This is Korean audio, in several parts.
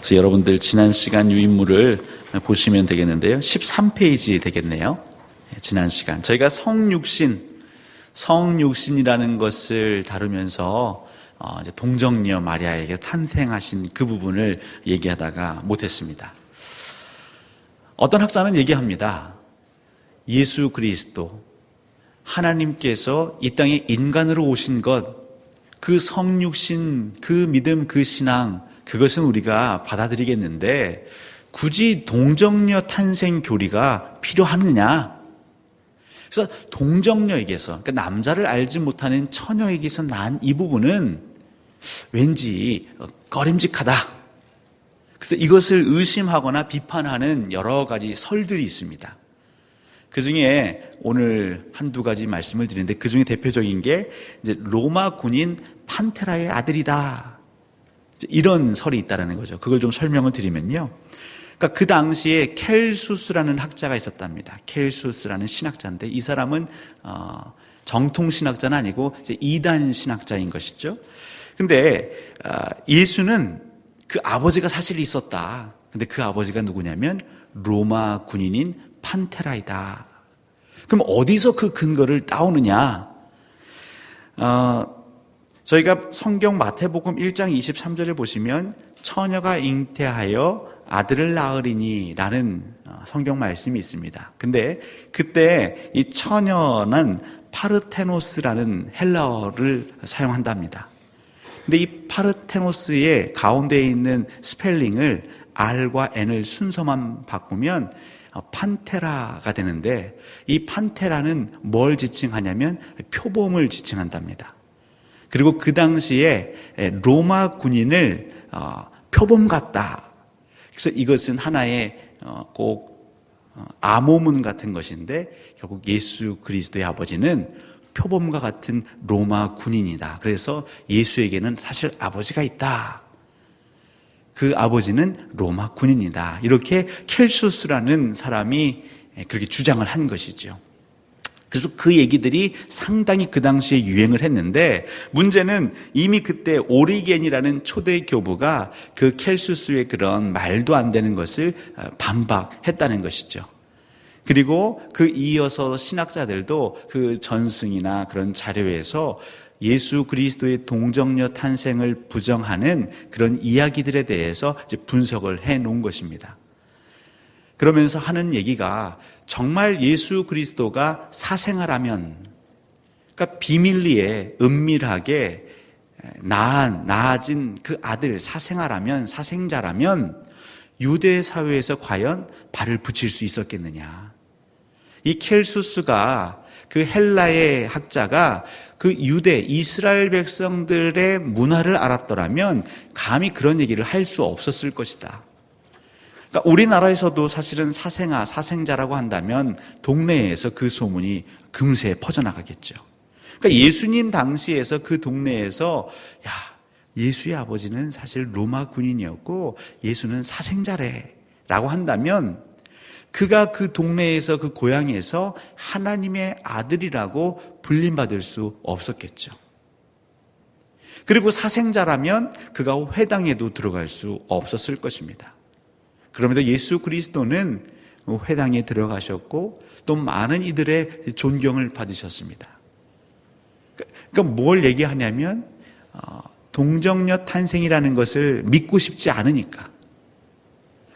그래서 여러분들 지난 시간 유인물을 보시면 되겠는데요. 13페이지 되겠네요. 지난 시간 저희가 성육신이라는 것을 다루면서 이제 동정녀 마리아에게 탄생하신 그 부분을 얘기하다가 못했습니다. 어떤 학자는 얘기합니다. 예수 그리스도 하나님께서 이 땅에 인간으로 오신 것, 그 성육신, 그 믿음, 그 신앙, 그것은 우리가 받아들이겠는데 굳이 동정녀 탄생 교리가 필요하느냐? 그래서 동정녀에게서, 그러니까 남자를 알지 못하는 처녀에게서 난 이 부분은 왠지 꺼림직하다. 그래서 이것을 의심하거나 비판하는 여러 가지 설들이 있습니다. 그 중에 오늘 한두 가지 말씀을 드리는데 그 중에 대표적인 게 이제 로마 군인 판테라의 아들이다. 이런 설이 있다는 거죠. 그걸 좀 설명을 드리면요. 그러니까 그 당시에 켈수스라는 학자가 있었답니다. 켈수스라는 신학자인데 이 사람은 정통 신학자는 아니고 이제 이단 신학자인 것이죠. 근데 예수는 그 아버지가 사실 있었다. 근데 그 아버지가 누구냐면 로마 군인인 판테라이다. 그럼 어디서 그 근거를 따오느냐? 저희가 성경 마태복음 1장 23절에 보시면 처녀가 잉태하여 아들을 낳으리니 라는 성경 말씀이 있습니다. 근데 그때 이 처녀는 파르테노스라는 헬라어를 사용한답니다. 근데 이 파르테노스의 가운데에 있는 스펠링을 R과 N을 순서만 바꾸면 판테라가 되는데 이 판테라는 뭘 지칭하냐면 표범을 지칭한답니다. 그리고 그 당시에 로마 군인을 표범 같다. 그래서 이것은 하나의 꼭 암호문 같은 것인데 결국 예수 그리스도의 아버지는 표범과 같은 로마 군인이다. 그래서 예수에게는 사실 아버지가 있다. 그 아버지는 로마 군인이다. 이렇게 켈수스라는 사람이 그렇게 주장을 한 것이죠. 그래서 그 얘기들이 상당히 그 당시에 유행을 했는데 문제는 이미 그때 오리겐이라는 초대 교부가 그 켈수스의 그런 말도 안 되는 것을 반박했다는 것이죠. 그리고 그 이어서 신학자들도 그 전승이나 그런 자료에서 예수 그리스도의 동정녀 탄생을 부정하는 그런 이야기들에 대해서 이제 분석을 해 놓은 것입니다. 그러면서 하는 얘기가 정말 예수 그리스도가 사생아라면, 그러니까 비밀리에 은밀하게 낳아진 그 아들 사생아라면, 사생자라면 유대 사회에서 과연 발을 붙일 수 있었겠느냐. 이 켈수스가 그 헬라의 학자가 그 유대 이스라엘 백성들의 문화를 알았더라면 감히 그런 얘기를 할 수 없었을 것이다. 그러니까 우리나라에서도 사실은 사생아, 사생자라고 한다면 동네에서 그 소문이 금세 퍼져나가겠죠. 그러니까 예수님 당시에서 그 동네에서 야, 예수의 아버지는 사실 로마 군인이었고 예수는 사생자래 라고 한다면 그가 그 동네에서 그 고향에서 하나님의 아들이라고 불림받을 수 없었겠죠. 그리고 사생자라면 그가 회당에도 들어갈 수 없었을 것입니다. 그럼에도 예수 그리스도는 회당에 들어가셨고 또 많은 이들의 존경을 받으셨습니다. 그러니까 뭘 얘기하냐면 동정녀 탄생이라는 것을 믿고 싶지 않으니까,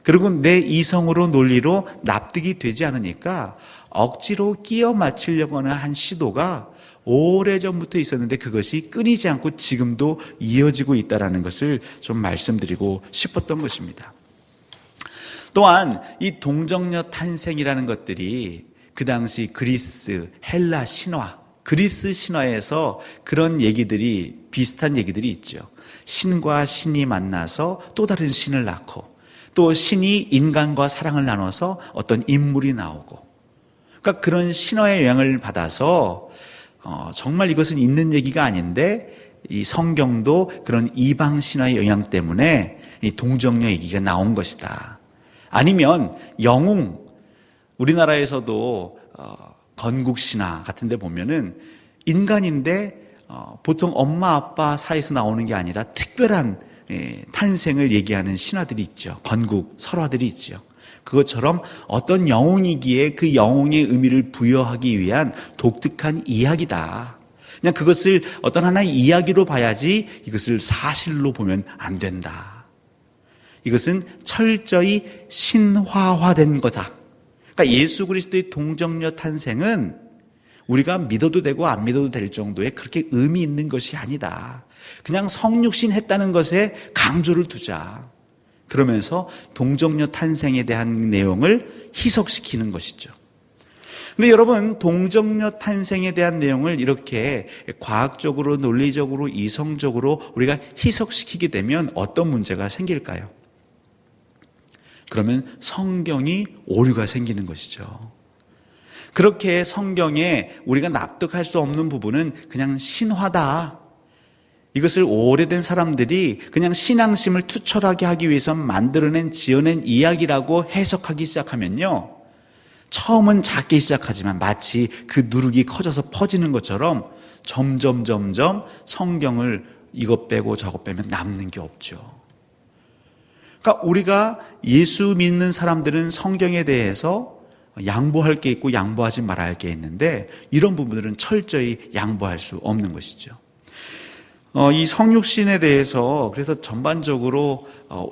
그리고 내 이성으로 논리로 납득이 되지 않으니까 억지로 끼워 맞추려고 하는 한 시도가 오래전부터 있었는데 그것이 끊이지 않고 지금도 이어지고 있다는 것을 좀 말씀드리고 싶었던 것입니다. 또한 이 동정녀 탄생이라는 것들이 그 당시 그리스, 헬라 신화, 그리스 신화에서 그런 얘기들이, 비슷한 얘기들이 있죠. 신과 신이 만나서 또 다른 신을 낳고 또 신이 인간과 사랑을 나눠서 어떤 인물이 나오고, 그러니까 그런 신화의 영향을 받아서 정말 이것은 있는 얘기가 아닌데 이 성경도 그런 이방 신화의 영향 때문에 이 동정녀 얘기가 나온 것이다. 아니면 영웅, 우리나라에서도 건국신화 같은 데 보면은 인간인데 보통 엄마 아빠 사이에서 나오는 게 아니라 특별한 탄생을 얘기하는 신화들이 있죠. 건국 설화들이 있죠. 그것처럼 어떤 영웅이기에 그 영웅의 의미를 부여하기 위한 독특한 이야기다. 그냥 그것을 어떤 하나의 이야기로 봐야지 이것을 사실로 보면 안 된다. 이것은 철저히 신화화된 거다. 그러니까 예수 그리스도의 동정녀 탄생은 우리가 믿어도 되고 안 믿어도 될 정도의 그렇게 의미 있는 것이 아니다. 그냥 성육신 했다는 것에 강조를 두자. 그러면서 동정녀 탄생에 대한 내용을 희석시키는 것이죠. 근데 여러분, 동정녀 탄생에 대한 내용을 이렇게 과학적으로, 논리적으로, 이성적으로 우리가 희석시키게 되면 어떤 문제가 생길까요? 그러면 성경이 오류가 생기는 것이죠. 그렇게 성경에 우리가 납득할 수 없는 부분은 그냥 신화다. 이것을 오래된 사람들이 그냥 신앙심을 투철하게 하기 위해서 만들어낸, 지어낸 이야기라고 해석하기 시작하면요, 처음은 작게 시작하지만 마치 그 누룩이 커져서 퍼지는 것처럼 점점 성경을 이것 빼고 저것 빼면 남는 게 없죠. 그러니까 우리가 예수 믿는 사람들은 성경에 대해서 양보할 게 있고 양보하지 말아야 할 게 있는데, 이런 부분들은 철저히 양보할 수 없는 것이죠. 이 성육신에 대해서 그래서 전반적으로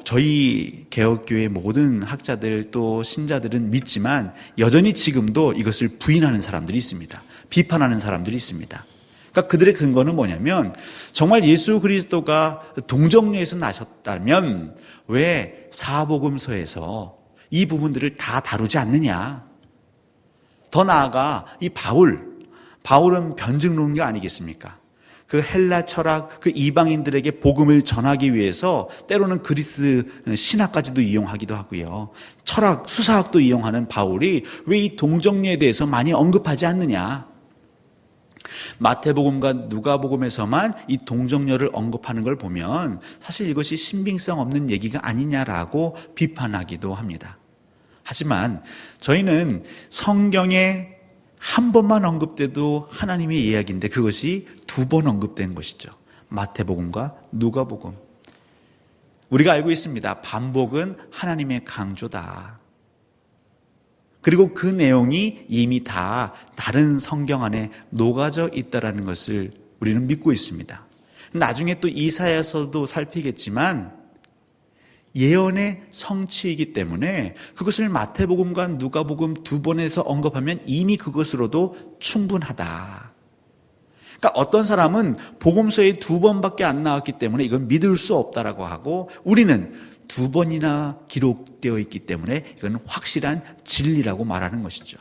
저희 개혁교회 모든 학자들 또 신자들은 믿지만 여전히 지금도 이것을 부인하는 사람들이 있습니다. 비판하는 사람들이 있습니다. 그러니까 그들의 근거는 뭐냐면, 정말 예수 그리스도가 동정녀에서 나셨다면 왜 사복음서에서 이 부분들을 다 다루지 않느냐. 더 나아가 이 바울은 변증론가 아니겠습니까? 그 헬라 철학, 그 이방인들에게 복음을 전하기 위해서 때로는 그리스 신학까지도 이용하기도 하고요. 철학, 수사학도 이용하는 바울이 왜 이 동정녀에 대해서 많이 언급하지 않느냐. 마태복음과 누가복음에서만 이 동정녀를 언급하는 걸 보면 사실 이것이 신빙성 없는 얘기가 아니냐라고 비판하기도 합니다. 하지만 저희는 성경에 한 번만 언급돼도 하나님의 이야기인데 그것이 두 번 언급된 것이죠. 마태복음과 누가복음. 우리가 알고 있습니다. 반복은 하나님의 강조다. 그리고 그 내용이 이미 다 다른 성경 안에 녹아져 있다는 것을 우리는 믿고 있습니다. 나중에 또 이사야서도 살피겠지만 예언의 성취이기 때문에 그것을 마태복음과 누가복음 두 번에서 언급하면 이미 그것으로도 충분하다. 그러니까 어떤 사람은 복음서에 두 번밖에 안 나왔기 때문에 이건 믿을 수 없다라고 하고, 우리는 두 번이나 기록되어 있기 때문에 이건 확실한 진리라고 말하는 것이죠.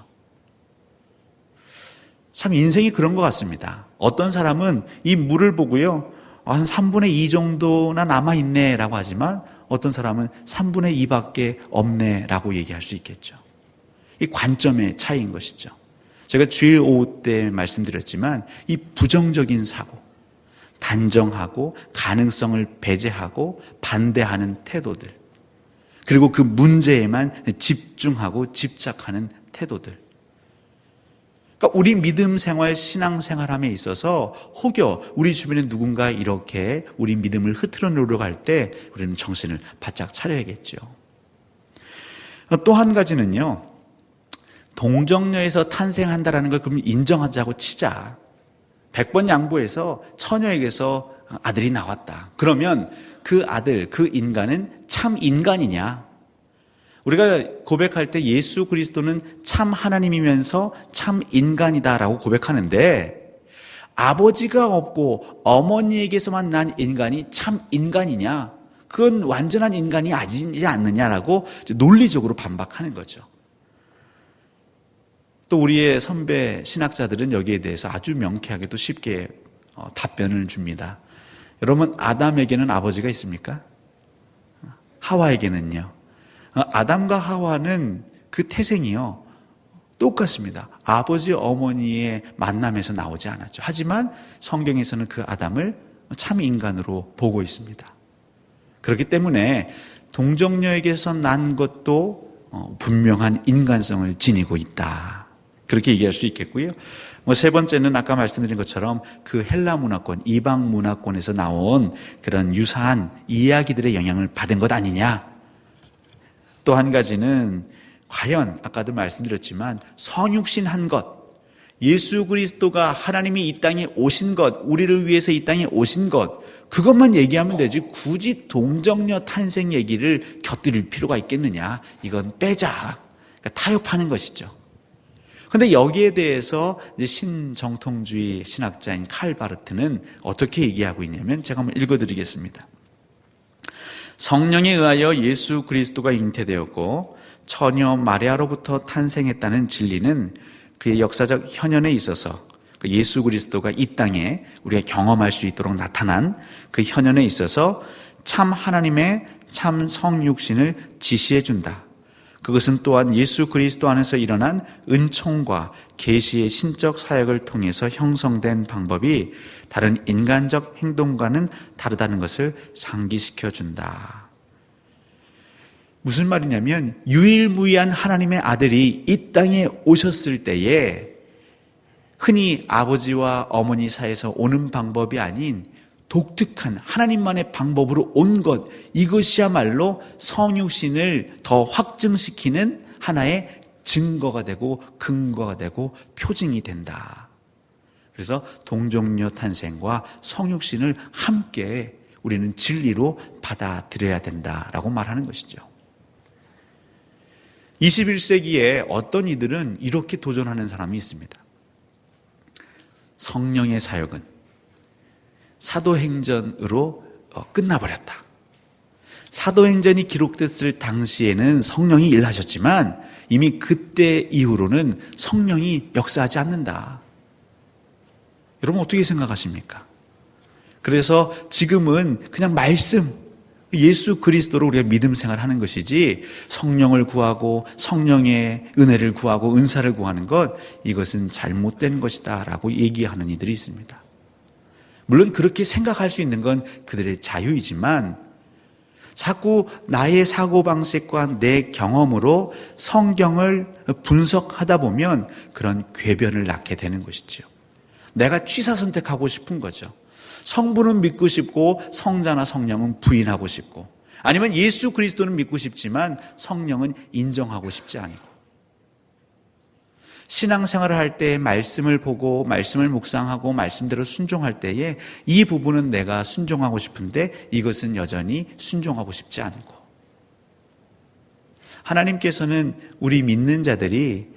참 인생이 그런 것 같습니다. 어떤 사람은 이 물을 보고요, 한 3분의 2 정도나 남아있네 라고 하지만 어떤 사람은 3분의 2밖에 없네 라고 얘기할 수 있겠죠. 이 관점의 차이인 것이죠. 제가 주일 오후 때 말씀드렸지만 이 부정적인 사고, 단정하고 가능성을 배제하고 반대하는 태도들, 그리고 그 문제에만 집중하고 집착하는 태도들. 그러니까 우리 믿음 생활, 신앙 생활함에 있어서 혹여 우리 주변에 누군가 이렇게 우리 믿음을 흐트러 놓으려고 할 때 우리는 정신을 바짝 차려야겠죠. 또 한 가지는요, 동정녀에서 탄생한다라는 걸 그럼 인정하자고 치자. 100번 양보해서 처녀에게서 아들이 나왔다. 그러면 그 아들, 그 인간은 참 인간이냐? 우리가 고백할 때 예수 그리스도는 참 하나님이면서 참 인간이다라고 고백하는데, 아버지가 없고 어머니에게서만 난 인간이 참 인간이냐? 그건 완전한 인간이 아니지 않느냐라고 논리적으로 반박하는 거죠. 또 우리의 선배 신학자들은 여기에 대해서 아주 명쾌하게도 쉽게 답변을 줍니다. 여러분, 아담에게는 아버지가 있습니까? 하와에게는요. 아담과 하와는 그 태생이요, 똑같습니다. 아버지 어머니의 만남에서 나오지 않았죠. 하지만 성경에서는 그 아담을 참 인간으로 보고 있습니다. 그렇기 때문에 동정녀에게서 난 것도 분명한 인간성을 지니고 있다. 그렇게 얘기할 수 있겠고요. 세 번째는 아까 말씀드린 것처럼 그 헬라 문화권, 이방 문화권에서 나온 그런 유사한 이야기들의 영향을 받은 것 아니냐. 또 한 가지는 과연 아까도 말씀드렸지만 성육신 한 것, 예수 그리스도가 하나님이 이 땅에 오신 것, 우리를 위해서 이 땅에 오신 것, 그것만 얘기하면 되지 굳이 동정녀 탄생 얘기를 곁들일 필요가 있겠느냐. 이건 빼자. 그러니까 타협하는 것이죠. 그런데 여기에 대해서 이제 신정통주의 신학자인 칼 바르트는 어떻게 얘기하고 있냐면 제가 한번 읽어드리겠습니다. 성령에 의하여 예수 그리스도가 잉태되었고 처녀 마리아로부터 탄생했다는 진리는 그의 역사적 현현에 있어서 예수 그리스도가 이 땅에 우리가 경험할 수 있도록 나타난 그 현현에 있어서 참 하나님의 참 성육신을 지시해 준다. 그것은 또한 예수 그리스도 안에서 일어난 은총과 계시의 신적 사역을 통해서 형성된 방법이 다른 인간적 행동과는 다르다는 것을 상기시켜 준다. 무슨 말이냐면 유일무이한 하나님의 아들이 이 땅에 오셨을 때에 흔히 아버지와 어머니 사이에서 오는 방법이 아닌 독특한 하나님만의 방법으로 온 것, 이것이야말로 성육신을 더 확증시키는 하나의 증거가 되고 근거가 되고 표징이 된다. 그래서 동정녀 탄생과 성육신을 함께 우리는 진리로 받아들여야 된다라고 말하는 것이죠. 21세기에 어떤 이들은 이렇게 도전하는 사람이 있습니다. 성령의 사역은 사도행전으로 끝나버렸다. 사도행전이 기록됐을 당시에는 성령이 일하셨지만 이미 그때 이후로는 성령이 역사하지 않는다. 여러분 어떻게 생각하십니까? 그래서 지금은 그냥 말씀, 예수 그리스도로 우리가 믿음 생활하는 것이지 성령을 구하고 성령의 은혜를 구하고 은사를 구하는 것, 이것은 잘못된 것이다 라고 얘기하는 이들이 있습니다. 물론 그렇게 생각할 수 있는 건 그들의 자유이지만 자꾸 나의 사고방식과 내 경험으로 성경을 분석하다 보면 그런 궤변을 낳게 되는 것이죠. 내가 취사 선택하고 싶은 거죠. 성부는 믿고 싶고 성자나 성령은 부인하고 싶고, 아니면 예수 그리스도는 믿고 싶지만 성령은 인정하고 싶지 않고, 신앙생활을 할 때 말씀을 보고 말씀을 묵상하고 말씀대로 순종할 때에 이 부분은 내가 순종하고 싶은데 이것은 여전히 순종하고 싶지 않고, 하나님께서는 우리 믿는 자들이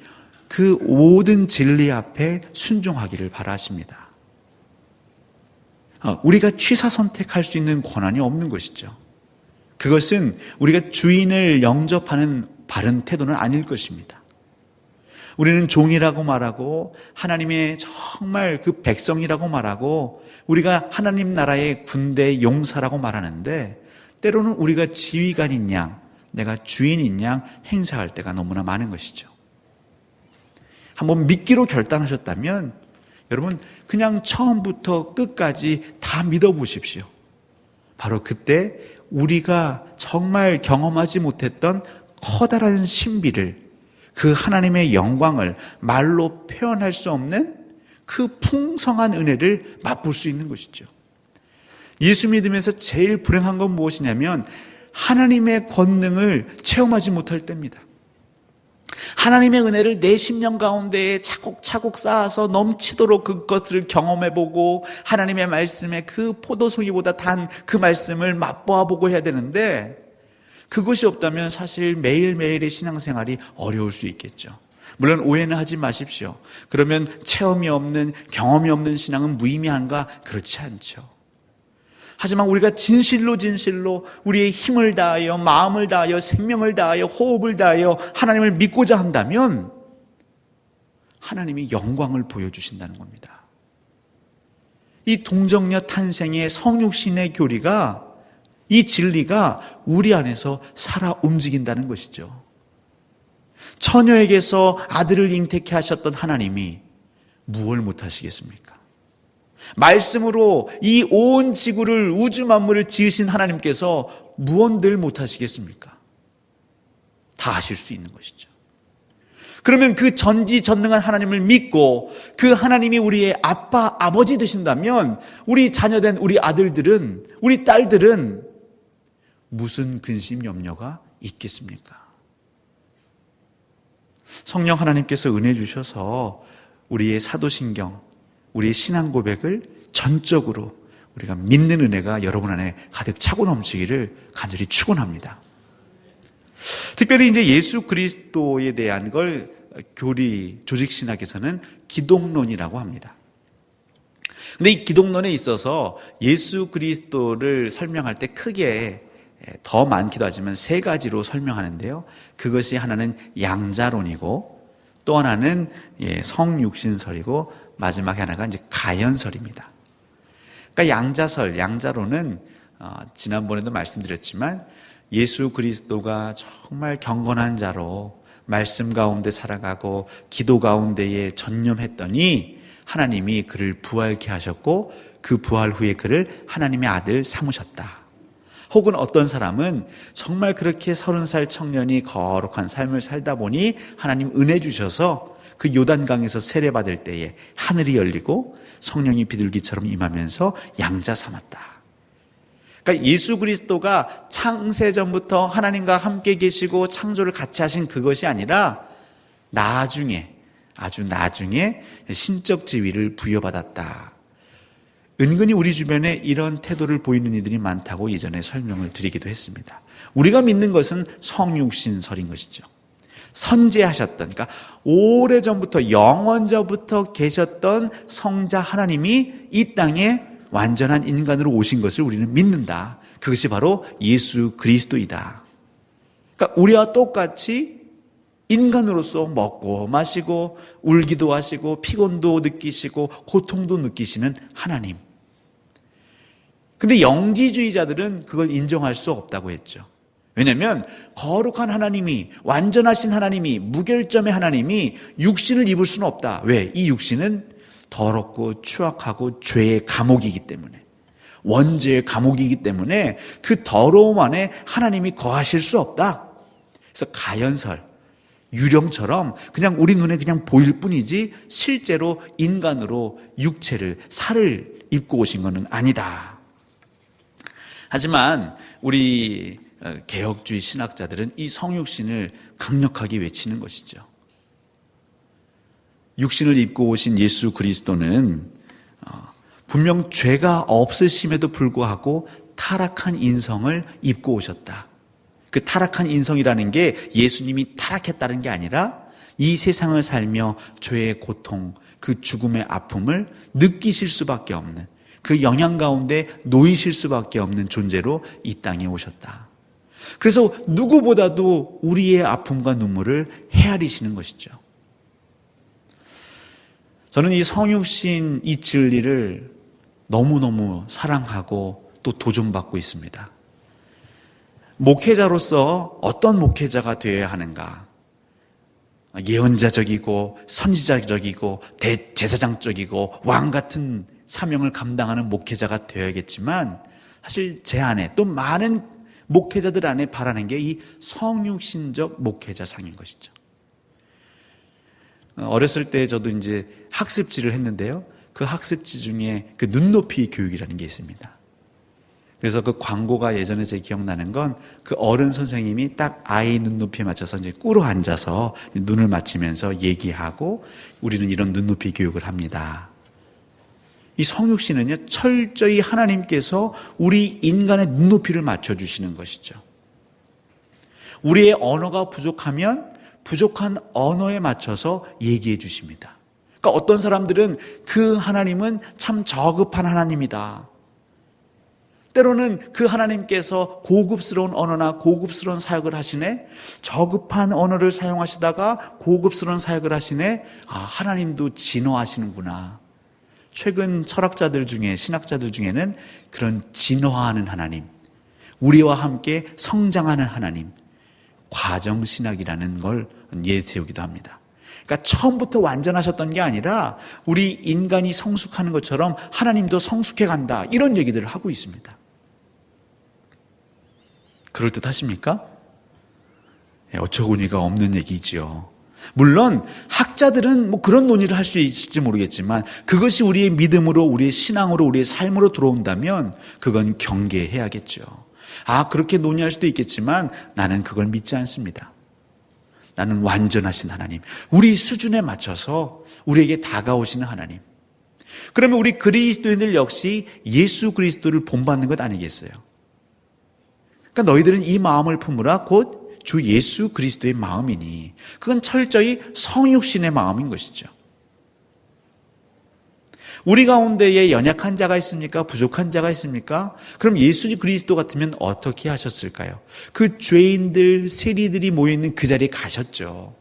그 모든 진리 앞에 순종하기를 바라십니다. 우리가 취사 선택할 수 있는 권한이 없는 것이죠. 그것은 우리가 주인을 영접하는 바른 태도는 아닐 것입니다. 우리는 종이라고 말하고 하나님의 정말 그 백성이라고 말하고 우리가 하나님 나라의 군대 용사라고 말하는데, 때로는 우리가 지휘관인 양, 내가 주인인 양 행사할 때가 너무나 많은 것이죠. 한번 믿기로 결단하셨다면 여러분 그냥 처음부터 끝까지 다 믿어보십시오. 바로 그때 우리가 정말 경험하지 못했던 커다란 신비를, 그 하나님의 영광을 말로 표현할 수 없는 그 풍성한 은혜를 맛볼 수 있는 것이죠. 예수 믿으면서 제일 불행한 건 무엇이냐면 하나님의 권능을 체험하지 못할 때입니다. 하나님의 은혜를 내 심령 가운데에 차곡차곡 쌓아서 넘치도록 그것을 경험해보고 하나님의 말씀에 그 포도송이보다 단 그 말씀을 맛보아보고 해야 되는데, 그것이 없다면 사실 매일매일의 신앙생활이 어려울 수 있겠죠. 물론 오해는 하지 마십시오. 그러면 체험이 없는, 경험이 없는 신앙은 무의미한가? 그렇지 않죠. 하지만 우리가 진실로 우리의 힘을 다하여 마음을 다하여 생명을 다하여 호흡을 다하여 하나님을 믿고자 한다면 하나님이 영광을 보여주신다는 겁니다. 이 동정녀 탄생의 성육신의 교리가, 이 진리가 우리 안에서 살아 움직인다는 것이죠. 처녀에게서 아들을 잉태케 하셨던 하나님이 무엇을 못하시겠습니까? 말씀으로 이 온 지구를, 우주 만물을 지으신 하나님께서 무언들 못하시겠습니까? 다 하실 수 있는 것이죠. 그러면 그 전지전능한 하나님을 믿고 그 하나님이 우리의 아빠, 아버지 되신다면 우리 자녀된 우리 아들들은, 우리 딸들은 무슨 근심, 염려가 있겠습니까? 성령 하나님께서 은혜 주셔서 우리의 사도신경, 우리의 신앙 고백을 전적으로 우리가 믿는 은혜가 여러분 안에 가득 차고 넘치기를 간절히 축원합니다. 특별히 이제 예수 그리스도에 대한 걸 교리 조직신학에서는 기독론이라고 합니다. 근데 이 기독론에 있어서 예수 그리스도를 설명할 때 크게 더 많기도 하지만 세 가지로 설명하는데요. 그것이 하나는 양자론이고 또 하나는 성육신설이고 마지막에 하나가 이제 가연설입니다. 그러니까 양자론은 지난번에도 말씀드렸지만 예수 그리스도가 정말 경건한 자로 말씀 가운데 살아가고 기도 가운데에 전념했더니 하나님이 그를 부활케 하셨고 그 부활 후에 그를 하나님의 아들 삼으셨다. 혹은 어떤 사람은 정말 그렇게 30살 청년이 거룩한 삶을 살다 보니 하나님 은혜 주셔서 그 요단강에서 세례받을 때에 하늘이 열리고 성령이 비둘기처럼 임하면서 양자 삼았다. 그러니까 예수 그리스도가 창세전부터 하나님과 함께 계시고 창조를 같이 하신 그것이 아니라 아주 나중에 신적 지위를 부여받았다. 은근히 우리 주변에 이런 태도를 보이는 이들이 많다고 예전에 설명을 드리기도 했습니다. 우리가 믿는 것은 성육신설인 것이죠. 선제하셨던, 그러니까 오래전부터 영원전부터 계셨던 성자 하나님이 이 땅에 완전한 인간으로 오신 것을 우리는 믿는다. 그것이 바로 예수 그리스도이다. 그러니까 우리와 똑같이 인간으로서 먹고 마시고 울기도 하시고 피곤도 느끼시고 고통도 느끼시는 하나님. 근데 영지주의자들은 그걸 인정할 수 없다고 했죠. 왜냐하면 거룩한 하나님이, 완전하신 하나님이, 무결점의 하나님이 육신을 입을 수는 없다. 왜? 이 육신은 더럽고 추악하고 죄의 감옥이기 때문에, 원죄의 감옥이기 때문에 그 더러움 안에 하나님이 거하실 수 없다. 그래서 가연설, 유령처럼 그냥 우리 눈에 그냥 보일 뿐이지 실제로 인간으로 육체를, 살을 입고 오신 것은 아니다. 하지만 우리 개혁주의 신학자들은 이 성육신을 강력하게 외치는 것이죠. 육신을 입고 오신 예수 그리스도는 분명 죄가 없으심에도 불구하고 타락한 인성을 입고 오셨다. 그 타락한 인성이라는 게 예수님이 타락했다는 게 아니라 이 세상을 살며 죄의 고통, 그 죽음의 아픔을 느끼실 수밖에 없는, 그 영향 가운데 놓이실 수밖에 없는 존재로 이 땅에 오셨다. 그래서 누구보다도 우리의 아픔과 눈물을 헤아리시는 것이죠. 저는 이 성육신 이 진리를 너무너무 사랑하고 또 도전받고 있습니다. 목회자로서 어떤 목회자가 되어야 하는가? 예언자적이고 선지자적이고 대제사장적이고 왕 같은 사명을 감당하는 목회자가 되어야겠지만 사실 제 안에 또 많은 목회자들 안에 바라는 게 이 성육신적 목회자상인 것이죠. 어렸을 때 저도 이제 학습지를 했는데요. 그 학습지 중에 그 눈높이 교육이라는 게 있습니다. 그래서 그 광고가 예전에 제 기억나는 건 그 어른 선생님이 딱 아이 눈높이에 맞춰서 이제 꿇어 앉아서 눈을 맞추면서 얘기하고 우리는 이런 눈높이 교육을 합니다. 이 성육신은요, 철저히 하나님께서 우리 인간의 눈높이를 맞춰주시는 것이죠. 우리의 언어가 부족하면 부족한 언어에 맞춰서 얘기해 주십니다. 그러니까 어떤 사람들은 그 하나님은 참 저급한 하나님이다. 때로는 그 하나님께서 고급스러운 언어나 고급스러운 사역을 하시네, 저급한 언어를 사용하시다가 고급스러운 사역을 하시네, 하나님도 진화하시는구나. 최근 철학자들 중에, 신학자들 중에는 그런 진화하는 하나님, 우리와 함께 성장하는 하나님, 과정신학이라는 걸 내세우기도 합니다. 그러니까 처음부터 완전하셨던 게 아니라 우리 인간이 성숙하는 것처럼 하나님도 성숙해 간다, 이런 얘기들을 하고 있습니다. 그럴듯하십니까? 어처구니가 없는 얘기지요. 물론 학자들은 뭐 그런 논의를 할 수 있을지 모르겠지만 그것이 우리의 믿음으로, 우리의 신앙으로, 우리의 삶으로 들어온다면 그건 경계해야겠죠. 그렇게 논의할 수도 있겠지만 나는 그걸 믿지 않습니다. 나는 완전하신 하나님, 우리 수준에 맞춰서 우리에게 다가오시는 하나님. 그러면 우리 그리스도인들 역시 예수 그리스도를 본받는 것 아니겠어요? 그러니까 너희들은 이 마음을 품으라 곧 주 예수 그리스도의 마음이니, 그건 철저히 성육신의 마음인 것이죠. 우리 가운데에 연약한 자가 있습니까? 부족한 자가 있습니까? 그럼 예수 그리스도 같으면 어떻게 하셨을까요? 그 죄인들, 세리들이 모여있는 그 자리에 가셨죠.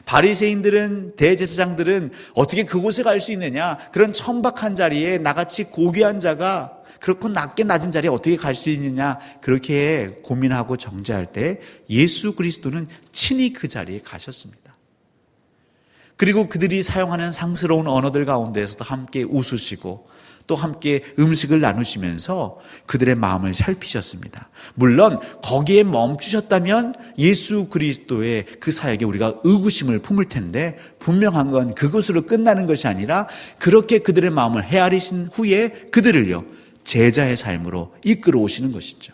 바리새인들은, 대제사장들은 어떻게 그곳에 갈 수 있느냐? 그런 천박한 자리에 나같이 고귀한 자가 그렇고 낮게 낮은 자리에 어떻게 갈 수 있느냐? 그렇게 고민하고 정죄할 때 예수 그리스도는 친히 그 자리에 가셨습니다. 그리고 그들이 사용하는 상스러운 언어들 가운데에서도 함께 웃으시고 또 함께 음식을 나누시면서 그들의 마음을 살피셨습니다. 물론 거기에 멈추셨다면 예수 그리스도의 그 사역에 우리가 의구심을 품을 텐데, 분명한 건 그것으로 끝나는 것이 아니라 그렇게 그들의 마음을 헤아리신 후에 그들을요 제자의 삶으로 이끌어 오시는 것이죠.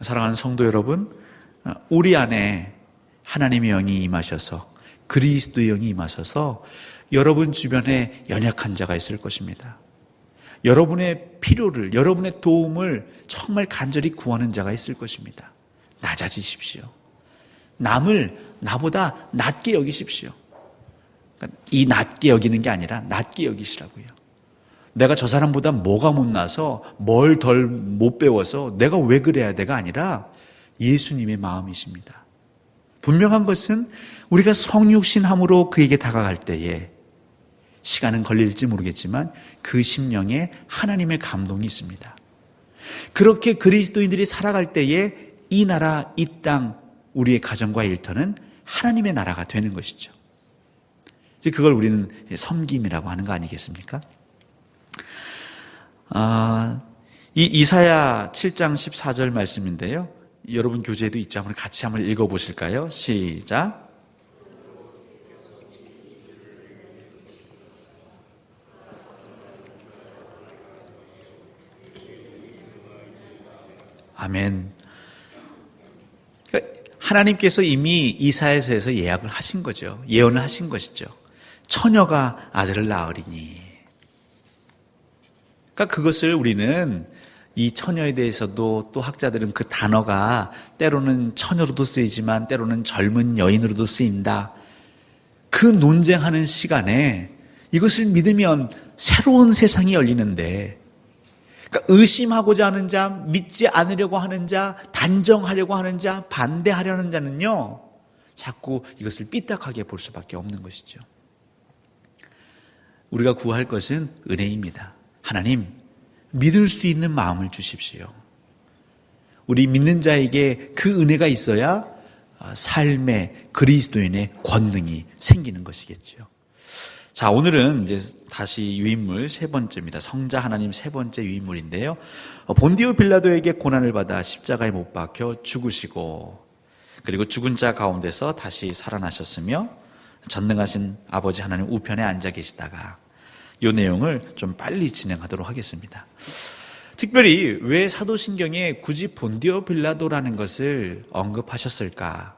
사랑하는 성도 여러분, 우리 안에 하나님의 영이 임하셔서, 그리스도의 영이 임하셔서 여러분 주변에 연약한 자가 있을 것입니다. 여러분의 필요를, 여러분의 도움을 정말 간절히 구하는 자가 있을 것입니다. 낮아지십시오. 남을 나보다 낮게 여기십시오. 그러니까 이 낮게 여기는 게 아니라 낮게 여기시라고요. 내가 저 사람보다 뭐가 못나서 뭘 덜 못 배워서 내가 왜 그래야 돼가 아니라 예수님의 마음이십니다. 분명한 것은 우리가 성육신함으로 그에게 다가갈 때에 시간은 걸릴지 모르겠지만 그 심령에 하나님의 감동이 있습니다. 그렇게 그리스도인들이 살아갈 때에 이 나라, 이 땅, 우리의 가정과 일터는 하나님의 나라가 되는 것이죠. 이제 그걸 우리는 섬김이라고 하는 거 아니겠습니까? 이 이사야 7장 14절 말씀인데요. 여러분 교재에도 있죠. 한번 같이 한번 읽어보실까요? 시작. 아멘. 하나님께서 이미 이사야서에서 예약을 하신 거죠. 예언을 하신 것이죠. 처녀가 아들을 낳으리니. 그러니까 그것을 우리는 이 처녀에 대해서도 또 학자들은 그 단어가 때로는 처녀로도 쓰이지만 때로는 젊은 여인으로도 쓰인다. 그 논쟁하는 시간에 이것을 믿으면 새로운 세상이 열리는데, 그러니까 의심하고자 하는 자, 믿지 않으려고 하는 자, 단정하려고 하는 자, 반대하려는 자는요 자꾸 이것을 삐딱하게 볼 수밖에 없는 것이죠. 우리가 구할 것은 은혜입니다. 하나님, 믿을 수 있는 마음을 주십시오. 우리 믿는 자에게 그 은혜가 있어야 삶의 그리스도인의 권능이 생기는 것이겠죠. 자, 오늘은 이제 다시 유인물 세 번째입니다. 성자 하나님 세 번째 유인물인데요. 본디오 빌라도에게 고난을 받아 십자가에 못 박혀 죽으시고, 그리고 죽은 자 가운데서 다시 살아나셨으며 전능하신 아버지 하나님 우편에 앉아 계시다가, 이 내용을 좀 빨리 진행하도록 하겠습니다. 특별히 왜 사도신경에 굳이 본디오 빌라도라는 것을 언급하셨을까?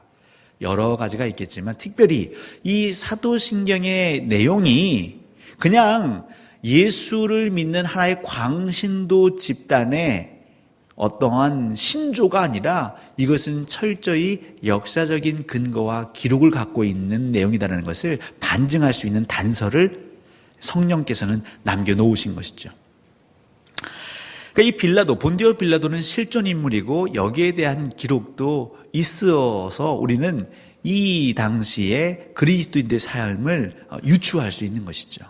여러 가지가 있겠지만 특별히 이 사도신경의 내용이 그냥 예수를 믿는 하나의 광신도 집단의 어떠한 신조가 아니라 이것은 철저히 역사적인 근거와 기록을 갖고 있는 내용이라는 것을 반증할 수 있는 단서를 성령께서는 남겨놓으신 것이죠. 그러니까 이 빌라도, 본디오 빌라도는 실존 인물이고 여기에 대한 기록도 있어서 우리는 이 당시에 그리스도인들의 삶을 유추할 수 있는 것이죠.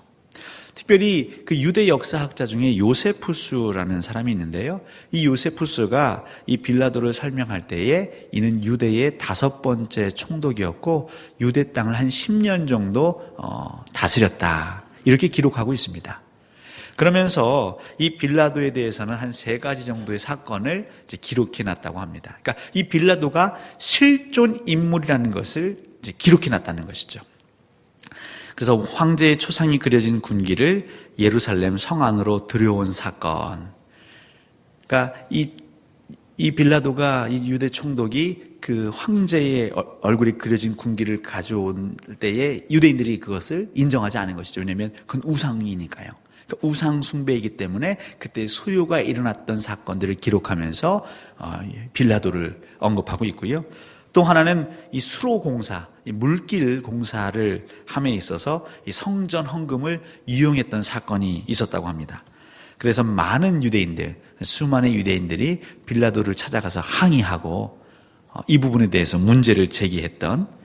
특별히 그 유대 역사학자 중에 요세푸스라는 사람이 있는데요. 이 요세푸스가 이 빌라도를 설명할 때에 이는 유대의 5번째 총독이었고 유대 땅을 한 10년 정도 다스렸다. 이렇게 기록하고 있습니다. 그러면서 이 빌라도에 대해서는 한 3가지 정도의 사건을 이제 기록해 놨다고 합니다. 그러니까 이 빌라도가 실존 인물이라는 것을 이제 기록해 놨다는 것이죠. 그래서 황제의 초상이 그려진 군기를 예루살렘 성 안으로 들여온 사건. 그러니까 이 빌라도가, 이 유대 총독이 그 황제의 얼굴이 그려진 군기를 가져온 때에 유대인들이 그것을 인정하지 않은 것이죠. 왜냐하면 그건 우상이니까요. 그러니까 우상 숭배이기 때문에 그때 소요가 일어났던 사건들을 기록하면서 빌라도를 언급하고 있고요. 또 하나는 이 수로 공사, 이 물길 공사를 함에 있어서 이 성전 헌금을 이용했던 사건이 있었다고 합니다. 그래서 많은 유대인들, 수많은 유대인들이 빌라도를 찾아가서 항의하고 이 부분에 대해서 문제를 제기했던,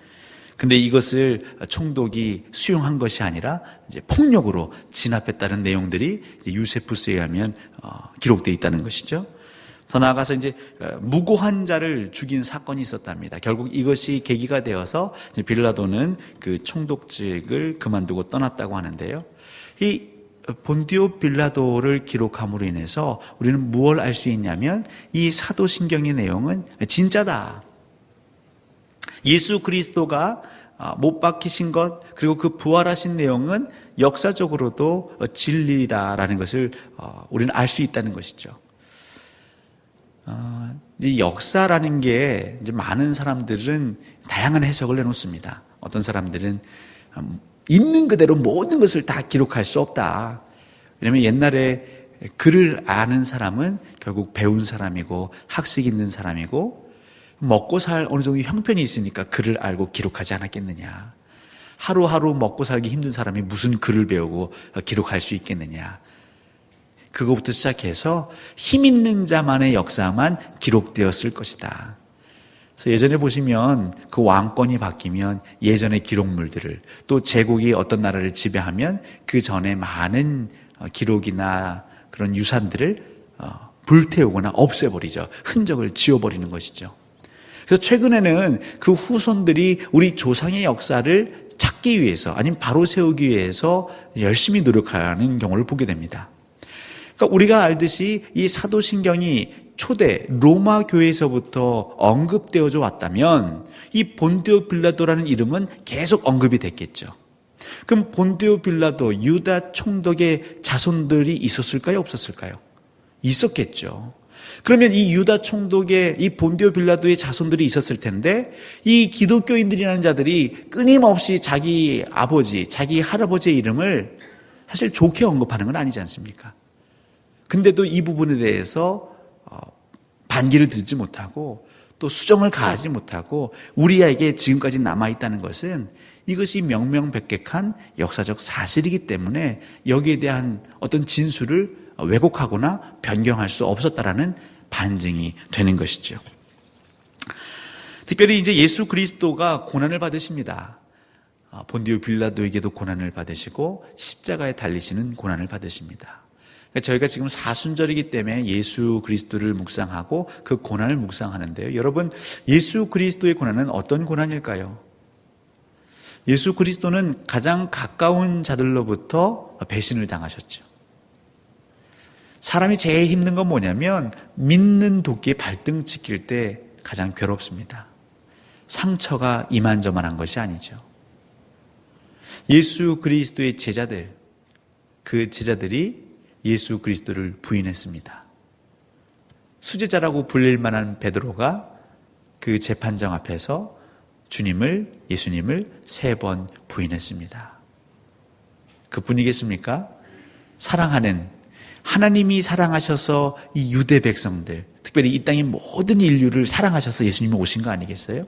근데 이것을 총독이 수용한 것이 아니라 이제 폭력으로 진압했다는 내용들이 유세푸스에 의하면 기록되어 있다는 것이죠. 더 나아가서 이제 무고한 자를 죽인 사건이 있었답니다. 결국 이것이 계기가 되어서 빌라도는 그 총독직을 그만두고 떠났다고 하는데요. 이 본디오 빌라도를 기록함으로 인해서 우리는 무엇을 알 수 있냐면 이 사도신경의 내용은 진짜다. 예수 그리스도가 못 박히신 것, 그리고 그 부활하신 내용은 역사적으로도 진리다라는 것을 우리는 알 수 있다는 것이죠. 이 역사라는 게 이제 많은 사람들은 다양한 해석을 내놓습니다. 어떤 사람들은 있는 그대로 모든 것을 다 기록할 수 없다. 왜냐하면 옛날에 글을 아는 사람은 결국 배운 사람이고 학식 있는 사람이고 먹고 살 어느 정도 형편이 있으니까 글을 알고 기록하지 않았겠느냐. 하루하루 먹고 살기 힘든 사람이 무슨 글을 배우고 기록할 수 있겠느냐. 그거부터 시작해서 힘 있는 자만의 역사만 기록되었을 것이다. 그래서 예전에 보시면 그 왕권이 바뀌면 예전의 기록물들을, 또 제국이 어떤 나라를 지배하면 그 전에 많은 기록이나 그런 유산들을 불태우거나 없애버리죠. 흔적을 지워버리는 것이죠. 그래서 최근에는 그 후손들이 우리 조상의 역사를 찾기 위해서, 아니면 바로 세우기 위해서 열심히 노력하는 경우를 보게 됩니다. 그러니까 우리가 알듯이 이 사도신경이 초대 로마 교회에서부터 언급되어져 왔다면 이 본디오 빌라도라는 이름은 계속 언급이 됐겠죠. 그럼 본디오 빌라도, 유다 총독의 자손들이 있었을까요? 없었을까요? 있었겠죠. 그러면 이 유다 총독의, 이 본디오 빌라도의 자손들이 있었을 텐데 이 기독교인들이라는 자들이 끊임없이 자기 아버지, 자기 할아버지의 이름을 사실 좋게 언급하는 건 아니지 않습니까? 근데도 이 부분에 대해서 반기를 들지 못하고 또 수정을 가하지 못하고 우리에게 지금까지 남아있다는 것은 이것이 명명백백한 역사적 사실이기 때문에 여기에 대한 어떤 진술을 왜곡하거나 변경할 수 없었다라는 반증이 되는 것이죠. 특별히 이제 예수 그리스도가 고난을 받으십니다. 본디오 빌라도에게도 고난을 받으시고 십자가에 달리시는 고난을 받으십니다. 저희가 지금 사순절이기 때문에 예수 그리스도를 묵상하고 그 고난을 묵상하는데요. 여러분, 예수 그리스도의 고난은 어떤 고난일까요? 예수 그리스도는 가장 가까운 자들로부터 배신을 당하셨죠. 사람이 제일 힘든 건 뭐냐면 믿는 도끼에 발등 찍힐 때 가장 괴롭습니다. 상처가 이만저만한 것이 아니죠. 예수 그리스도의 제자들, 그 제자들이 예수 그리스도를 부인했습니다. 수제자라고 불릴 만한 베드로가 그 재판정 앞에서 예수님을 3번 부인했습니다. 그뿐이겠습니까? 사랑하는, 하나님이 사랑하셔서 이 유대 백성들, 특별히 이 땅의 모든 인류를 사랑하셔서 예수님이 오신 거 아니겠어요?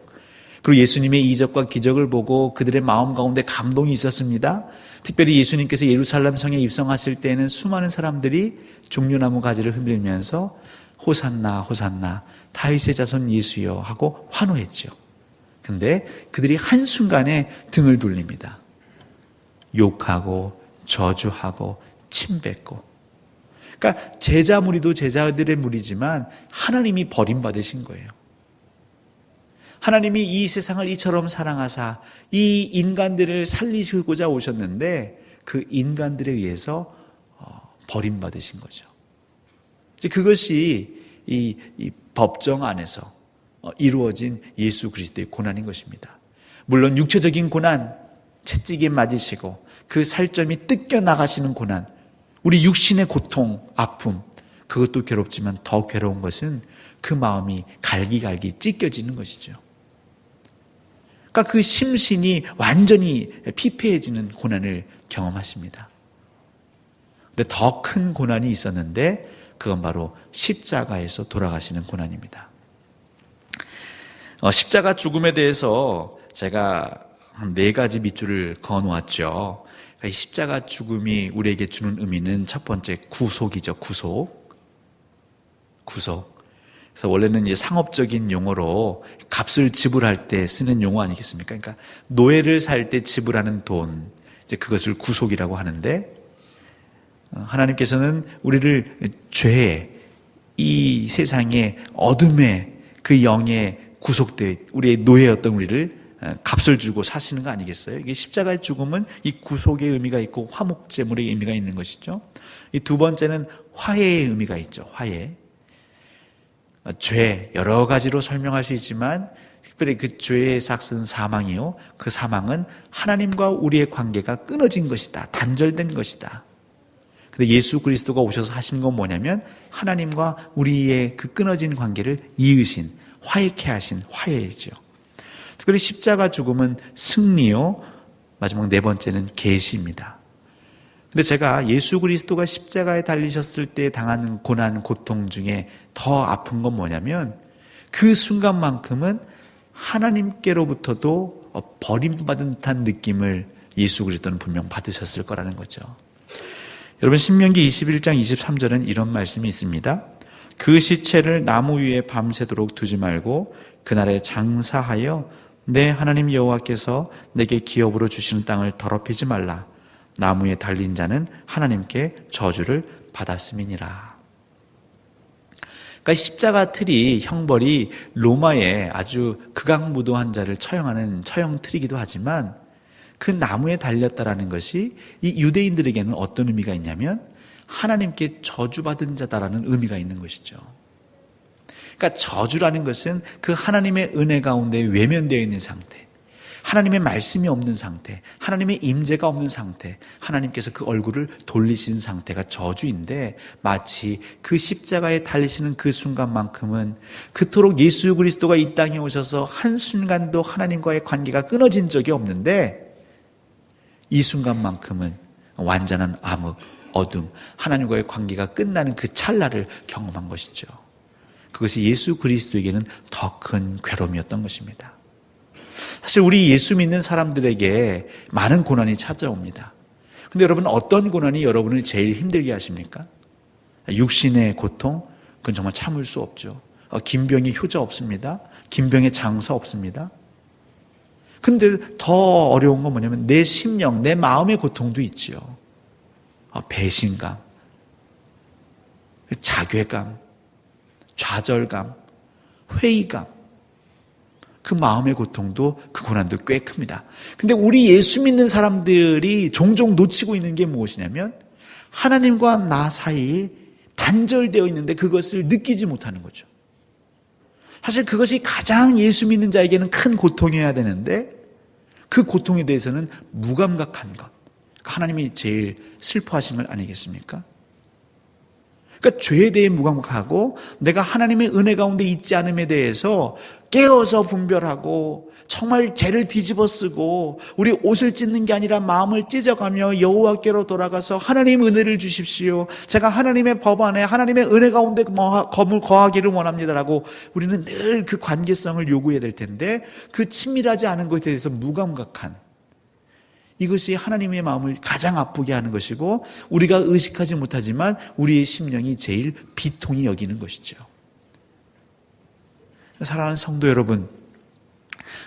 그리고 예수님의 이적과 기적을 보고 그들의 마음 가운데 감동이 있었습니다. 특별히 예수님께서 예루살렘 성에 입성하실 때에는 수많은 사람들이 종려나무 가지를 흔들면서 호산나 호산나 다윗의 자손 예수여 하고 환호했죠. 근데 그들이 한순간에 등을 돌립니다. 욕하고 저주하고 침뱉고. 그러니까 제자 무리도 제자들의 무리지만 하나님이 버림받으신 거예요. 하나님이 이 세상을 이처럼 사랑하사 이 인간들을 살리시고자 오셨는데 그 인간들에 의해서 버림받으신 거죠. 그것이 이 법정 안에서 이루어진 예수 그리스도의 고난인 것입니다. 물론 육체적인 고난, 채찍에 맞으시고 그 살점이 뜯겨 나가시는 고난, 우리 육신의 고통, 아픔, 그것도 괴롭지만 더 괴로운 것은 그 마음이 갈기갈기 찢겨지는 것이죠. 그러니까 그 심신이 완전히 피폐해지는 고난을 경험하십니다. 근데 더 큰 고난이 있었는데 그건 바로 십자가에서 돌아가시는 고난입니다. 십자가 죽음에 대해서 제가 한 4가지 밑줄을 그어놓았죠. 그러니까 십자가 죽음이 우리에게 주는 의미는 첫 번째 구속이죠. 구속. 그래서 원래는 이 상업적인 용어로 값을 지불할 때 쓰는 용어 아니겠습니까? 그러니까 노예를 살 때 지불하는 돈, 이제 그것을 구속이라고 하는데, 하나님께서는 우리를 죄의 이 세상의 어둠의 그 영에 구속돼 우리의 노예였던 우리를 값을 주고 사시는 거 아니겠어요? 이게 십자가의 죽음은 이 구속의 의미가 있고 화목제물의 의미가 있는 것이죠. 이 두 번째는 화해의 의미가 있죠. 화해. 죄 여러 가지로 설명할 수 있지만 특별히 그 죄의 삭은 사망이요. 그 사망은 하나님과 우리의 관계가 끊어진 것이다. 단절된 것이다. 근데 예수 그리스도가 오셔서 하신 건 뭐냐면 하나님과 우리의 그 끊어진 관계를 이으신, 화해케 하신 화해이죠. 특별히 십자가 죽음은 승리요. 마지막 4번째는 계시입니다. 근데 제가 예수 그리스도가 십자가에 달리셨을 때 당하는 고난, 고통 중에 더 아픈 건 뭐냐면 그 순간만큼은 하나님께로부터도 버림받은 듯한 느낌을 예수 그리스도는 분명 받으셨을 거라는 거죠. 여러분 신명기 21장 23절은 이런 말씀이 있습니다. 그 시체를 나무 위에 밤새도록 두지 말고 그날에 장사하여 내 하나님 여호와께서 내게 기업으로 주시는 땅을 더럽히지 말라. 나무에 달린 자는 하나님께 저주를 받았음이니라. 그러니까 십자가 틀이 형벌이 로마의 아주 극악무도한 자를 처형하는 처형 틀이기도 하지만 그 나무에 달렸다라는 것이 이 유대인들에게는 어떤 의미가 있냐면 하나님께 저주받은 자다라는 의미가 있는 것이죠. 그러니까 저주라는 것은 그 하나님의 은혜 가운데 외면되어 있는 상태, 하나님의 말씀이 없는 상태, 하나님의 임재가 없는 상태, 하나님께서 그 얼굴을 돌리신 상태가 저주인데 마치 그 십자가에 달리시는 그 순간만큼은 그토록 예수 그리스도가 이 땅에 오셔서 한순간도 하나님과의 관계가 끊어진 적이 없는데 이 순간만큼은 완전한 암흑, 어둠, 하나님과의 관계가 끝나는 그 찰나를 경험한 것이죠. 그것이 예수 그리스도에게는 더 큰 괴로움이었던 것입니다. 사실 우리 예수 믿는 사람들에게 많은 고난이 찾아옵니다. 근데 여러분 어떤 고난이 여러분을 제일 힘들게 하십니까? 육신의 고통? 그건 정말 참을 수 없죠. 김병이 효자 없습니다. 김병의 장사 없습니다. 근데 더 어려운 건 뭐냐면 내 심령, 내 마음의 고통도 있지요. 배신감, 자괴감, 좌절감, 회의감, 그 마음의 고통도 그 고난도 꽤 큽니다. 근데 우리 예수 믿는 사람들이 종종 놓치고 있는 게 무엇이냐면 하나님과 나 사이에 단절되어 있는데 그것을 느끼지 못하는 거죠. 사실 그것이 가장 예수 믿는 자에게는 큰 고통이어야 되는데 그 고통에 대해서는 무감각한 것, 하나님이 제일 슬퍼하신 것 아니겠습니까? 그러니까 죄에 대해 무감각하고 내가 하나님의 은혜 가운데 있지 않음에 대해서 깨어서 분별하고 정말 죄를 뒤집어쓰고 우리 옷을 찢는 게 아니라 마음을 찢어가며 여호와께로 돌아가서 하나님 은혜를 주십시오. 제가 하나님의 법 안에 하나님의 은혜 가운데 거하기를 원합니다라고 우리는 늘 그 관계성을 요구해야 될 텐데 그 친밀하지 않은 것에 대해서 무감각한 이것이 하나님의 마음을 가장 아프게 하는 것이고 우리가 의식하지 못하지만 우리의 심령이 제일 비통히 여기는 것이죠. 사랑하는 성도 여러분,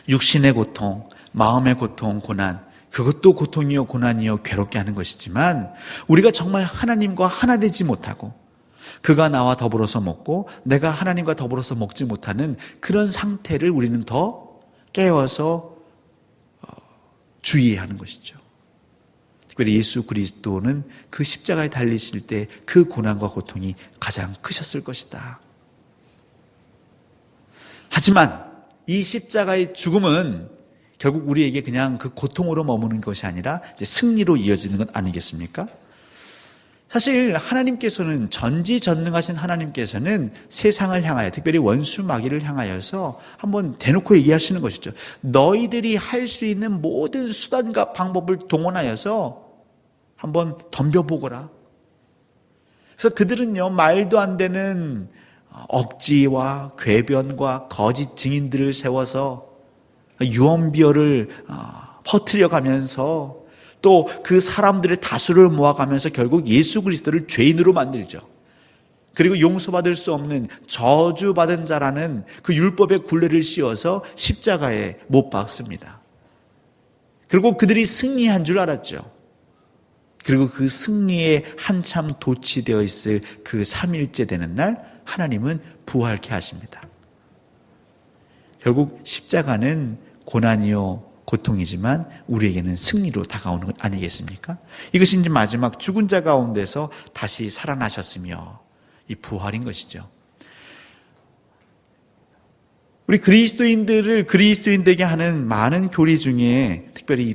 육신의 고통, 마음의 고통, 고난, 그것도 고통이요 고난이요 괴롭게 하는 것이지만 우리가 정말 하나님과 하나 되지 못하고 그가 나와 더불어서 먹고 내가 하나님과 더불어서 먹지 못하는 그런 상태를 우리는 더 깨워서 주의해야 하는 것이죠. 특별히 예수 그리스도는 그 십자가에 달리실 때 그 고난과 고통이 가장 크셨을 것이다. 하지만 이 십자가의 죽음은 결국 우리에게 그냥 그 고통으로 머무는 것이 아니라 이제 승리로 이어지는 건 아니겠습니까? 사실 하나님께서는, 전지전능하신 하나님께서는 세상을 향하여, 특별히 원수 마귀를 향하여서 한번 대놓고 얘기하시는 것이죠. 너희들이 할 수 있는 모든 수단과 방법을 동원하여서 한번 덤벼보거라. 그래서 그들은요, 말도 안 되는 억지와 궤변과 거짓 증인들을 세워서 유언비어를 퍼뜨려 가면서 또 그 사람들의 다수를 모아가면서 결국 예수 그리스도를 죄인으로 만들죠. 그리고 용서받을 수 없는 저주받은 자라는 그 율법의 굴레를 씌워서 십자가에 못 박습니다. 그리고 그들이 승리한 줄 알았죠. 그리고 그 승리에 한참 도취되어 있을 그 3일째 되는 날 하나님은 부활케 하십니다. 결국 십자가는 고난이요 고통이지만 우리에게는 승리로 다가오는 것 아니겠습니까? 이것이 이제 마지막 죽은 자 가운데서 다시 살아나셨으며 이 부활인 것이죠. 우리 그리스도인들에게 하는 많은 교리 중에 특별히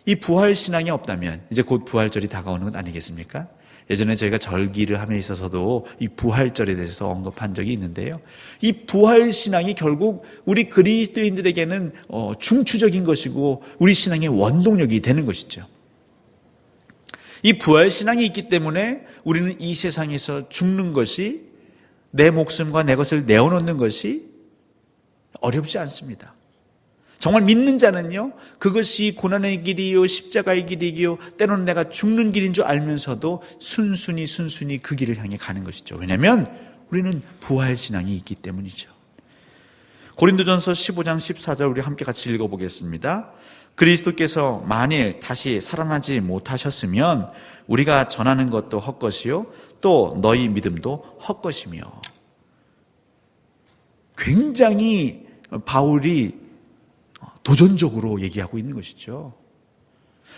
이 부활 신앙이 없다면 이제 곧 부활절이 다가오는 것 아니겠습니까? 예전에 저희가 절기를 함에 있어서도 이 부활절에 대해서 언급한 적이 있는데요. 이 부활 신앙이 결국 우리 그리스도인들에게는 중추적인 것이고 우리 신앙의 원동력이 되는 것이죠. 이 부활 신앙이 있기 때문에 우리는 이 세상에서 죽는 것이, 내 목숨과 내 것을 내어놓는 것이 어렵지 않습니다. 정말 믿는 자는요, 그것이 고난의 길이요 십자가의 길이요 때로는 내가 죽는 길인 줄 알면서도 순순히 그 길을 향해 가는 것이죠. 왜냐하면 우리는 부활 신앙이 있기 때문이죠. 고린도전서 15장 14절 우리 함께 같이 읽어보겠습니다. 그리스도께서 만일 다시 살아나지 못하셨으면 우리가 전하는 것도 헛것이요 또 너희 믿음도 헛것이며. 굉장히 바울이 도전적으로 얘기하고 있는 것이죠.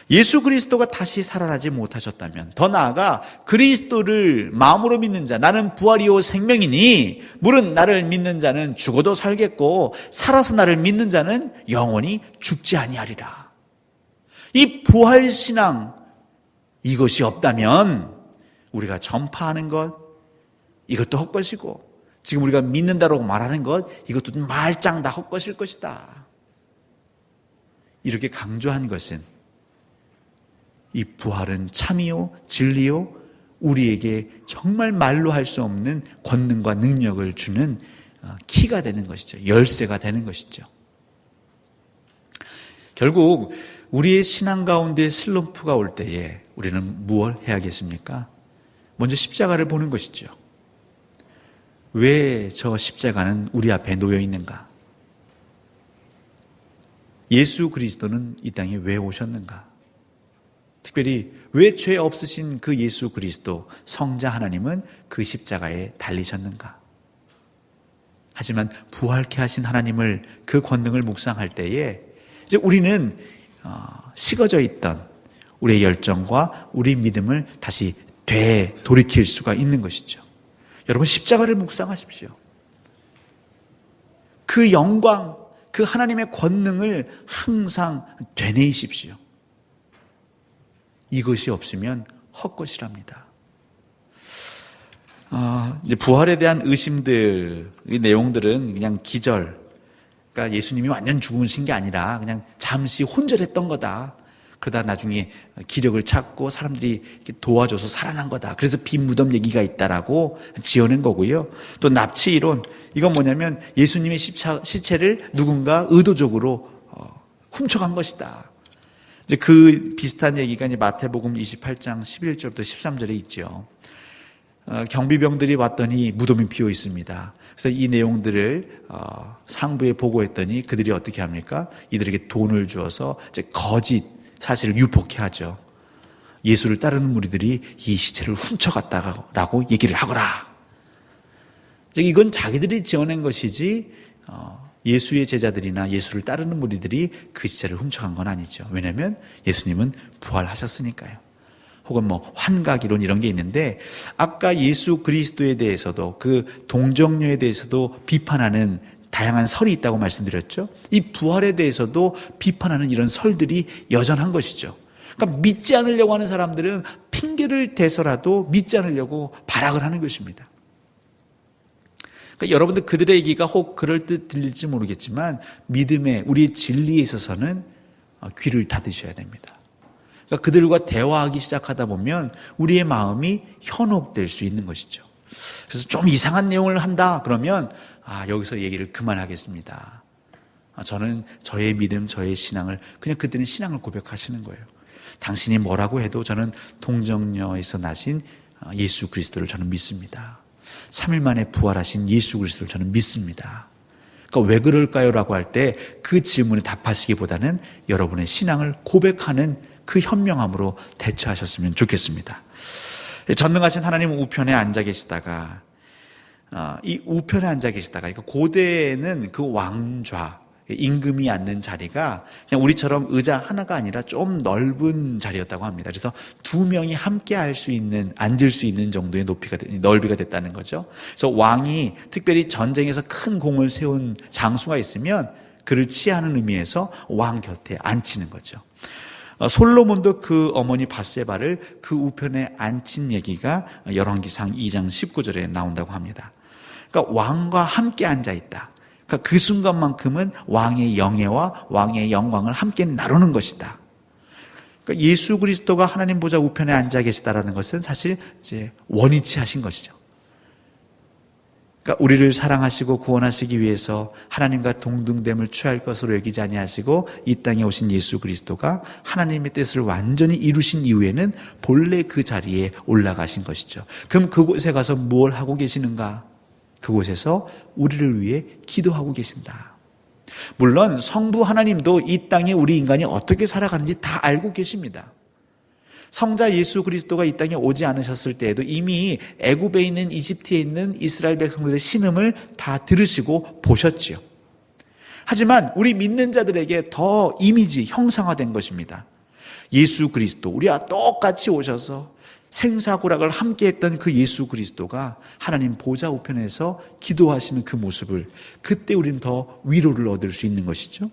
예수 그리스도가 다시 살아나지 못하셨다면, 더 나아가 그리스도를 마음으로 믿는 자, 나는 부활이요 생명이니 물은 나를 믿는 자는 죽어도 살겠고 살아서 나를 믿는 자는 영원히 죽지 아니하리라. 이 부활 신앙, 이것이 없다면 우리가 전파하는 것, 이것도 헛것이고 지금 우리가 믿는다라고 말하는 것, 이것도 말짱 다 헛것일 것이다. 이렇게 강조한 것은 이 부활은 참이요 진리요 우리에게 정말 말로 할 수 없는 권능과 능력을 주는 키가 되는 것이죠. 열쇠가 되는 것이죠. 결국 우리의 신앙 가운데 슬럼프가 올 때에 우리는 무엇을 해야겠습니까? 먼저 십자가를 보는 것이죠. 왜 저 십자가는 우리 앞에 놓여 있는가? 예수 그리스도는 이 땅에 왜 오셨는가? 특별히 왜 죄 없으신 그 예수 그리스도 성자 하나님은 그 십자가에 달리셨는가? 하지만 부활케 하신 하나님을, 그 권능을 묵상할 때에 이제 우리는 식어져 있던 우리의 열정과 우리 믿음을 다시 되돌이킬 수가 있는 것이죠. 여러분, 십자가를 묵상하십시오. 그 영광, 그 하나님의 권능을 항상 되뇌이십시오. 이것이 없으면 헛것이랍니다. 이제 부활에 대한 의심들, 이 내용들은 그냥 기절, 그러니까 예수님이 완전 죽으신 게 아니라 그냥 잠시 혼절했던 거다. 그러다 나중에 기력을 찾고 사람들이 이렇게 도와줘서 살아난 거다. 그래서 빈 무덤 얘기가 있다라고 지어낸 거고요. 또 납치 이론, 이건 뭐냐면 예수님의 시체를 누군가 의도적으로 훔쳐간 것이다. 이제 그 비슷한 얘기가 이제 마태복음 28장 11절부터 13절에 있죠. 경비병들이 왔더니 무덤이 비어 있습니다. 그래서 이 내용들을 상부에 보고했더니 그들이 어떻게 합니까? 이들에게 돈을 주어서 이제 거짓 사실을 유포케 하죠. 예수를 따르는 무리들이 이 시체를 훔쳐갔다라고 얘기를 하거라. 이건 자기들이 지어낸 것이지 예수의 제자들이나 예수를 따르는 무리들이 그 시체를 훔쳐간 건 아니죠. 왜냐하면 예수님은 부활하셨으니까요. 혹은 환각이론 이런 게 있는데, 아까 예수 그리스도에 대해서도, 그 동정녀에 대해서도 비판하는 다양한 설이 있다고 말씀드렸죠. 이 부활에 대해서도 비판하는 이런 설들이 여전한 것이죠. 그러니까 믿지 않으려고 하는 사람들은 핑계를 대서라도 믿지 않으려고 발악을 하는 것입니다. 그러니까 여러분들 그들의 얘기가 혹 그럴 듯 들릴지 모르겠지만, 믿음의 우리의 진리에 있어서는 귀를 닫으셔야 됩니다. 그러니까 그들과 대화하기 시작하다 보면 우리의 마음이 현혹될 수 있는 것이죠. 그래서 좀 이상한 내용을 한다 그러면 여기서 얘기를 그만하겠습니다. 저는 저의 믿음, 저의 신앙을, 그냥 그들은 신앙을 고백하시는 거예요. 당신이 뭐라고 해도 저는 동정녀에서 나신 예수 그리스도를 저는 믿습니다. 3일 만에 부활하신 예수 그리스도를 저는 믿습니다. 그러니까 왜 그럴까요? 라고 할 때 그 질문에 답하시기보다는 여러분의 신앙을 고백하는 그 현명함으로 대처하셨으면 좋겠습니다. 전능하신 하나님 우편에 앉아 계시다가, 이 우편에 앉아 계시다가, 그러니까 고대에는 그 왕좌, 임금이 앉는 자리가 그냥 우리처럼 의자 하나가 아니라 좀 넓은 자리였다고 합니다. 그래서 두 명이 함께 앉을 수 있는 정도의 넓이가 됐다는 거죠. 그래서 왕이 특별히 전쟁에서 큰 공을 세운 장수가 있으면 그를 치하는 의미에서 왕 곁에 앉히는 거죠. 솔로몬도 그 어머니 밧세바를 그 우편에 앉힌 얘기가 열왕기상 2장 19절에 나온다고 합니다. 그러니까 왕과 함께 앉아 있다. 그러니까 그 순간만큼은 왕의 영예와 왕의 영광을 함께 나누는 것이다. 그러니까 예수 그리스도가 하나님 보좌 우편에 앉아 계시다라는 것은 사실 이제 원위치 하신 것이죠. 그러니까 우리를 사랑하시고 구원하시기 위해서 하나님과 동등됨을 취할 것으로 여기지 아니하시고 이 땅에 오신 예수 그리스도가 하나님의 뜻을 완전히 이루신 이후에는 본래 그 자리에 올라가신 것이죠. 그럼 그곳에 가서 무엇을 하고 계시는가? 그곳에서 우리를 위해 기도하고 계신다. 물론 성부 하나님도 이 땅에 우리 인간이 어떻게 살아가는지 다 알고 계십니다. 성자 예수 그리스도가 이 땅에 오지 않으셨을 때에도 이미 애굽에 있는, 이집트에 있는 이스라엘 백성들의 신음을 다 들으시고 보셨지요. 하지만 우리 믿는 자들에게 더 이미지 형상화된 것입니다. 예수 그리스도, 우리와 똑같이 오셔서 생사고락을 함께 했던 그 예수 그리스도가 하나님 보좌 우편에서 기도하시는 그 모습을, 그때 우리는 더 위로를 얻을 수 있는 것이죠.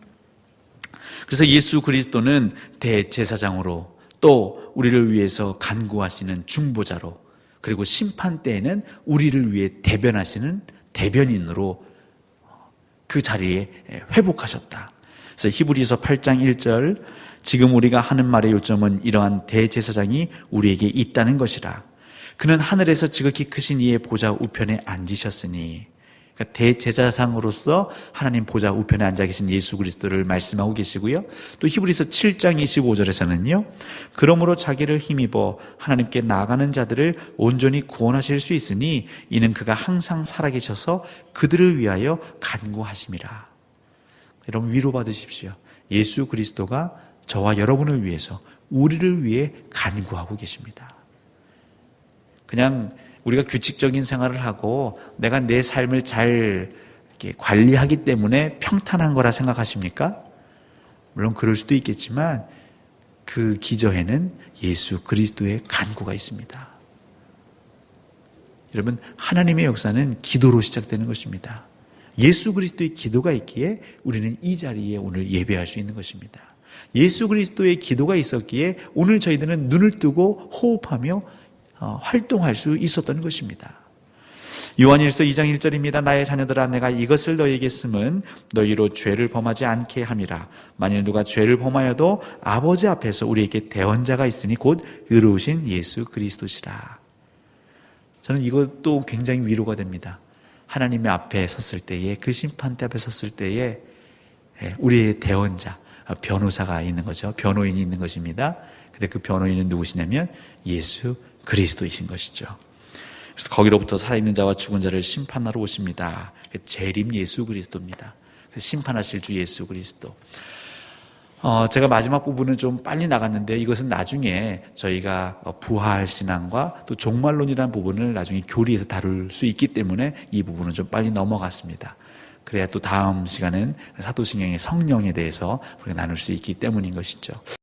그래서 예수 그리스도는 대제사장으로, 또 우리를 위해서 간구하시는 중보자로, 그리고 심판 때에는 우리를 위해 대변하시는 대변인으로 그 자리에 회복하셨다. 그래서 히브리서 8장 1절, 지금 우리가 하는 말의 요점은 이러한 대제사장이 우리에게 있다는 것이라. 그는 하늘에서 지극히 크신 이의 보좌 우편에 앉으셨으니, 그러니까 대제사장으로서 하나님 보좌 우편에 앉아 계신 예수 그리스도를 말씀하고 계시고요. 또 히브리서 7장 25절에서는요. 그러므로 자기를 힘입어 하나님께 나아가는 자들을 온전히 구원하실 수 있으니 이는 그가 항상 살아계셔서 그들을 위하여 간구하심이라. 여러분 위로받으십시오. 예수 그리스도가 저와 여러분을 위해서, 우리를 위해 간구하고 계십니다. 그냥 우리가 규칙적인 생활을 하고 내가 내 삶을 잘 이렇게 관리하기 때문에 평탄한 거라 생각하십니까? 물론 그럴 수도 있겠지만 그 기저에는 예수 그리스도의 간구가 있습니다. 여러분, 하나님의 역사는 기도로 시작되는 것입니다. 예수 그리스도의 기도가 있기에 우리는 이 자리에 오늘 예배할 수 있는 것입니다. 예수 그리스도의 기도가 있었기에 오늘 저희들은 눈을 뜨고 호흡하며 활동할 수 있었던 것입니다. 요한일서 2장 1절입니다. 나의 자녀들아, 내가 이것을 너희에게 쓰면 너희로 죄를 범하지 않게 함이라. 만일 누가 죄를 범하여도 아버지 앞에서 우리에게 대언자가 있으니 곧 의로우신 예수 그리스도시라. 저는 이것도 굉장히 위로가 됩니다. 하나님의 앞에 섰을 때에, 그 심판대 앞에 섰을 때에 우리의 대언자, 변호사가 있는 거죠. 변호인이 있는 것입니다. 근데 그 변호인은 누구시냐면 예수 그리스도이신 것이죠. 그래서 거기로부터 살아있는 자와 죽은 자를 심판하러 오십니다. 재림 예수 그리스도입니다. 심판하실 주 예수 그리스도. 제가 마지막 부분은 좀 빨리 나갔는데 이것은 나중에 저희가 부활신앙과 또 종말론이라는 부분을 나중에 교리에서 다룰 수 있기 때문에 이 부분은 좀 빨리 넘어갔습니다. 그래야 또 다음 시간은 사도신경의 성령에 대해서 우리가 나눌 수 있기 때문인 것이죠.